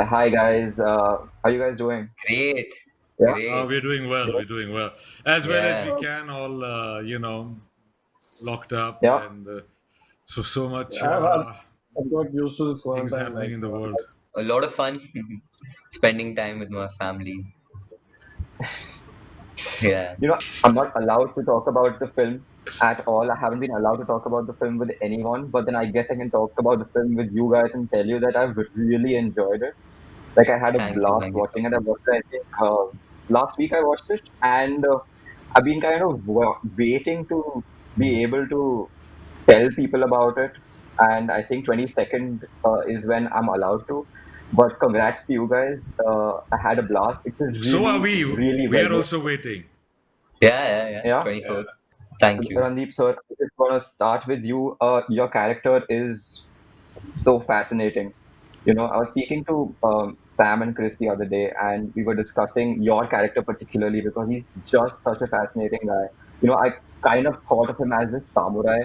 Hi guys, how are you guys doing? Great, Yeah, great. We're doing well. good. We're doing well as we Yeah, can. All locked up, Yeah, and so much I've got used to this things quarantine. happening in the world. a lot of fun spending time with my family. Yeah, I'm not allowed to talk about the film at all. I haven't been allowed to talk about the film with anyone, but then I guess I can talk about the film with you guys and tell you that I've really enjoyed it. Like I had a blast thank you so watching it. I much. watched it, I think, last week I watched it, and I've been kind of waiting to be able to tell people about it. And I think 22nd is when I'm allowed to. But congrats to you guys. I had a blast. It's a So are really, we. really We well are made. also waiting. Yeah. Yeah. 24th. Thank you. Randeep, sir, I just want to start with you. Your character is so fascinating. I was speaking to Sam and Chris the other day, and we were discussing your character particularly because he's just such a fascinating guy. I kind of thought of him as a samurai,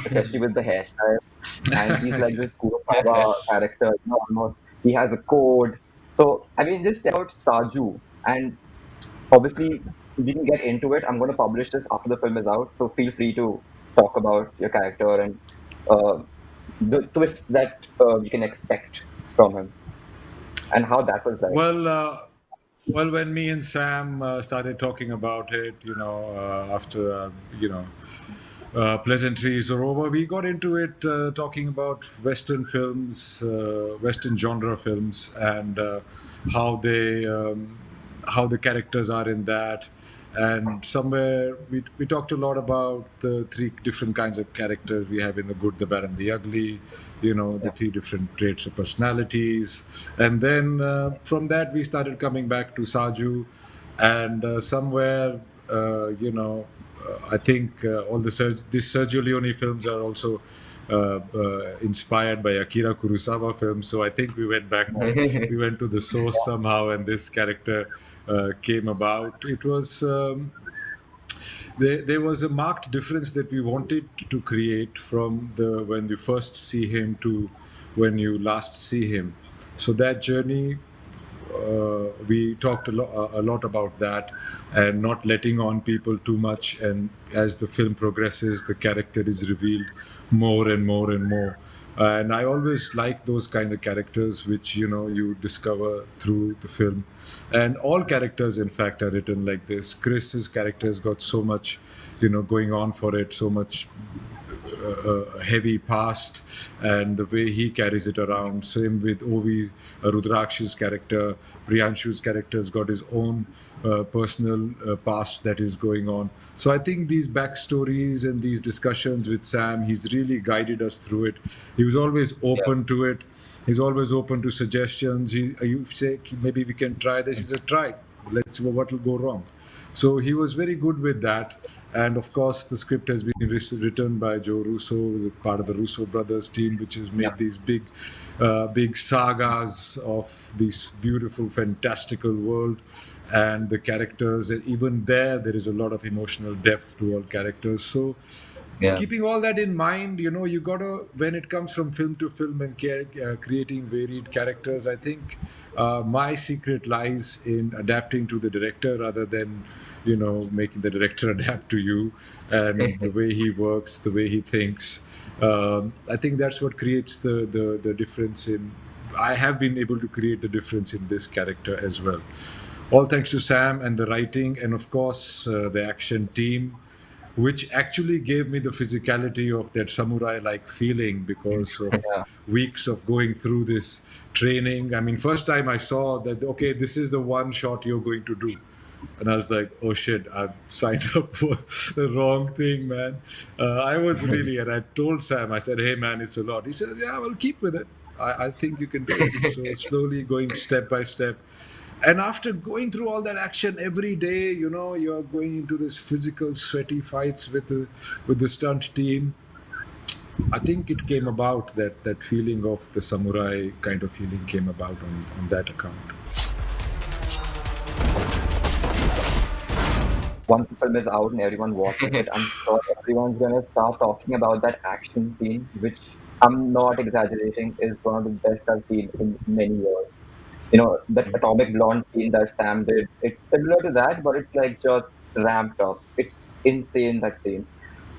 especially with the hairstyle, and he's like this Kurosawa character. Almost he has a code. So, I mean, just tell about Saju, and obviously we can get into it. I'm going to publish this after the film is out, so feel free to talk about your character and uh, the twists that we can expect from him and how that was like. Well, when me and Sam started talking about it, after pleasantries were over, we got into it talking about Western films, Western genre films, and how the characters are in that. And somewhere we talked a lot about the three different kinds of characters we have in the good, the bad, and the ugly. The Yeah. three different traits of personalities. And then from that, we started coming back to Saju, and somewhere, I think all these Sergio Leone films are also inspired by Akira Kurosawa films. So I think we went to the source somehow, and this character came about. It was there was a marked difference that we wanted to create from the when you first see him to when you last see him. So that journey, we talked a lot about that, and not letting on people too much. And as the film progresses, the character is revealed more and more and more. And I always like those kind of characters which you discover through the film. And all characters, in fact, are written like this. Chris's character has got so much, going on for it, so much heavy past, and the way he carries it around. Same with Ovi, Rudrakshi's character. Priyanshu's character has got his own personal past that is going on. So I think these backstories and these discussions with Sam, he's really guided us through it. He was always Yeah. open to it. He's always open to suggestions. You say maybe we can try this. He said, try. Let's see what will go wrong. So he was very good with that. And of course, the script has been written by Joe Russo, the part of the Russo brothers team, which has Yeah. made these big sagas of this beautiful, fantastical world. And the characters, and even there is a lot of emotional depth to all characters. So Yeah. keeping all that in mind, you gotta, when it comes from film to film and creating varied characters, I think my secret lies in adapting to the director rather than making the director adapt to you, and the way he works, the way he thinks. I think that's what creates the difference in. I have been able to create the difference in this character as well, all thanks to Sam and the writing, and of course the action team, which actually gave me the physicality of that samurai like feeling because of Yeah. weeks of going through this training. I mean, first time I saw that, okay, this is the one shot you're going to do. And I was like, oh shit, I've signed up for the wrong thing, man. I was really, and I told Sam, I said, hey, man, it's a lot. He says, yeah, well, keep with it. I think you can do it. So slowly going step by step. And after going through all that action every day, you're going into this physical, sweaty fights with the stunt team. I think it came about that feeling of the samurai kind of feeling came about on that account. Once the film is out and everyone watches it, I'm sure everyone's gonna start talking about that action scene, which I'm not exaggerating, is one of the best I've seen in many years. That Mhm. Atomic Blonde scene that Sam did, it's similar to that, but it's like just ramped up. It's insane, that scene.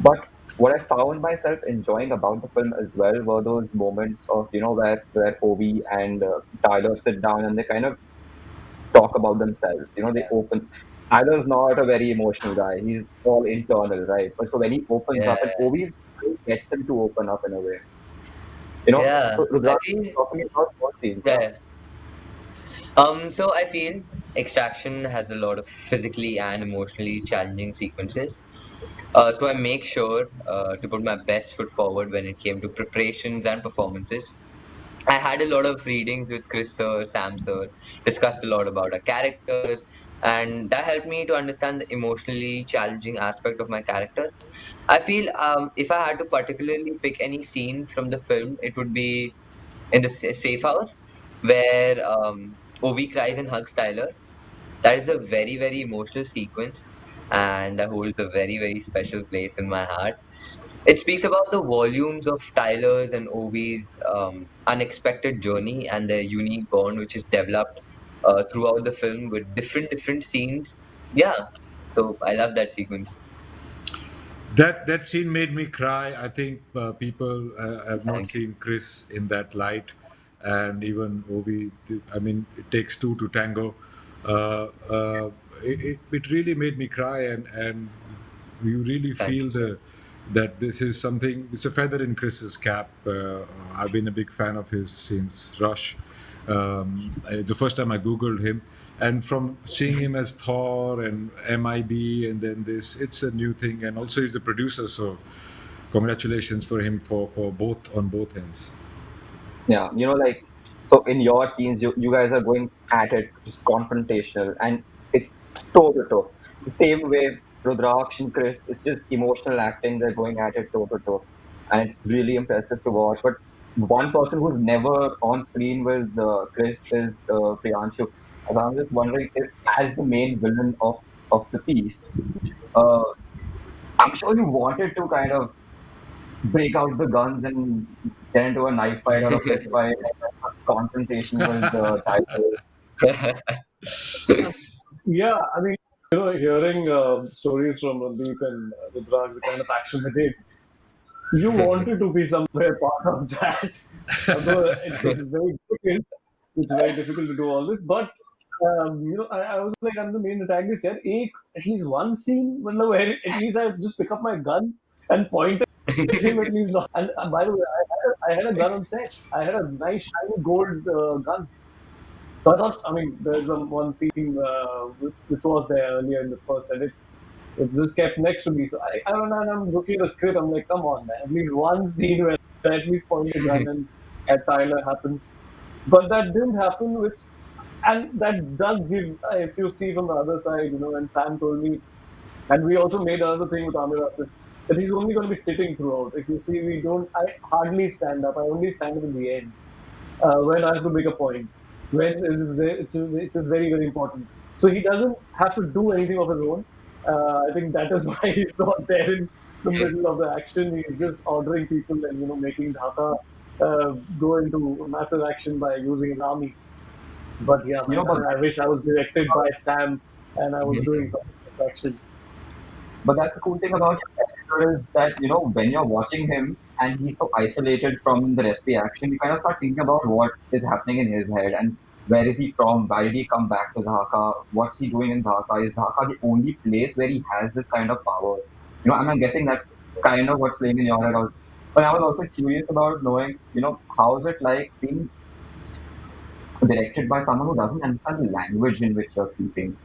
But what I found myself enjoying about the film as well were those moments of, where Obi and Tyler sit down and they kind of talk about themselves. They open. Tyler's not a very emotional guy. He's all internal, right? But so when he opens up, Yeah, and Obi gets him to open up in a way. yeah. So I Rudra, feel talking about more scenes, yeah. yeah. So I feel Extraction has a lot of physically and emotionally challenging sequences. So I make sure to put my best foot forward when it came to preparations and performances. I had a lot of readings with Chris sir, Sam sir, discussed a lot about our characters, and that helped me to understand the emotionally challenging aspect of my character. I feel if I had to particularly pick any scene from the film, it would be in the safe house where Ovi cries and hugs Tyler. That is a very, very emotional sequence, and that holds a very, very special place in my heart. It speaks about the volumes of Tyler's and Ovi's unexpected journey and their unique bond, which is developed throughout the film with different scenes. Yeah, so I love that sequence. That scene made me cry. I think people have not Thank you. seen Chris in that light, and even Obi. I mean, it takes two to tango. It really made me cry, and you really Thank feel that this is something. It's a feather in Chris's cap. I've been a big fan of his since Rush. The first time I googled him, and from seeing him as Thor and MIB, and then this, it's a new thing. And also, he's the producer, so congratulations for him for both on both ends. Yeah, so in your scenes, you guys are going at it, just confrontational, and it's toe to toe. The same way Rudraksh and Chris, it's just emotional acting. They're going at it toe to toe, and it's really impressive to watch. But one person who's never on screen with Chris is Priyanshu. So I'm just wondering if, as the main villain of the piece, uh, I'm sure you wanted to kind of break out the guns and get into a knife fight or a fist fight or a confrontation with the title. Yeah, I mean, hearing stories from Randeep and Rudraj, the kind of action they did, you wanted to be somewhere part of that. Although it's very difficult, it's very difficult to do all this. But I was like, I'm the main antagonist here. At least one scene, where at least I just pick up my gun and point at him at least. Not. And by the way, I had a gun on set. I had a nice shiny gold gun. So I thought, I mean, there's one scene which was there earlier in the first, and it just kept next to me. So I'm looking at the script. I'm like, come on, man, at least one scene where I at least point a gun and at Tyler happens. But that didn't happen, which and that does give. If you see from the other side, and Sam told me, and we also made another thing with Amir Asif that he's only going to be sitting throughout. If you see, we don't. I hardly stand up. I only stand up in the end when I have to make a point, when it is very, very important. So he doesn't have to do anything of his own. I think that is why he's not there in the middle of the action. He's just ordering people and making Dhaka go into massive action by using his army. But yeah, man, I But mean, I wish I was directed by Sam and I was doing some of this action. that's the cool thing about the character is that when you're watching him and he's so isolated from the rest of the action, you kind of start thinking about what is happening in his head and where is he from? Why did he come back to Dhaka? What's he doing in Dhaka? Is Dhaka the only place where he has this kind of power? And I'm guessing that's kind of what's playing in your head also. But I was also curious about knowing, how is it like being directed by someone who doesn't understand the language in which you're speaking.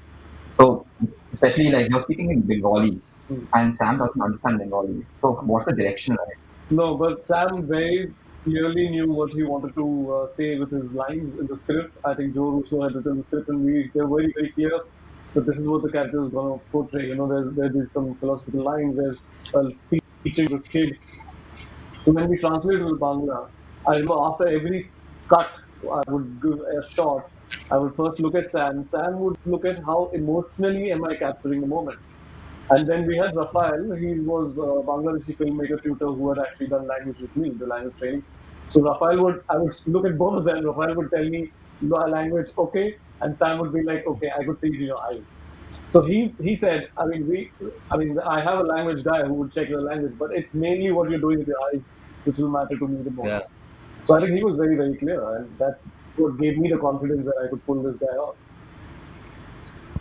So, especially like you're speaking in Bengali, Hmm. and Sam doesn't understand Bengali. So, what's the direction like? No, but Sam very clearly knew what he wanted to say with his lines in the script. I think Joe Russo had written the script, and they're very, very clear that this is what the character is going to portray. There's some philosophical lines. There's a speech to this kid. So when we translated to Bangla, I remember after every cut, I would give a shot. I would first look at Sam. Sam would look at how emotionally am I capturing the moment. And then we had Rafael. He was a Bangladeshi filmmaker tutor who had actually done language with me, the language training. So I would look at both of them. Rafael would tell me language, okay, and Sam would be like, okay, I could see it in your eyes. So he said, I mean, I have a language guy who would check your language, but it's mainly what you're doing with your eyes which will matter to me the Yeah. most. So I think he was very, very clear, and that's what gave me the confidence that I could pull this guy off.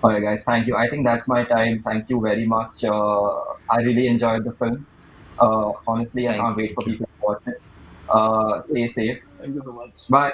All right, guys. Thank you. I think that's my time. Thank you very much. I really enjoyed the film. Honestly, I Thank can't you. wait for Thank you. people to watch it. Stay safe. Thank you so much. Bye.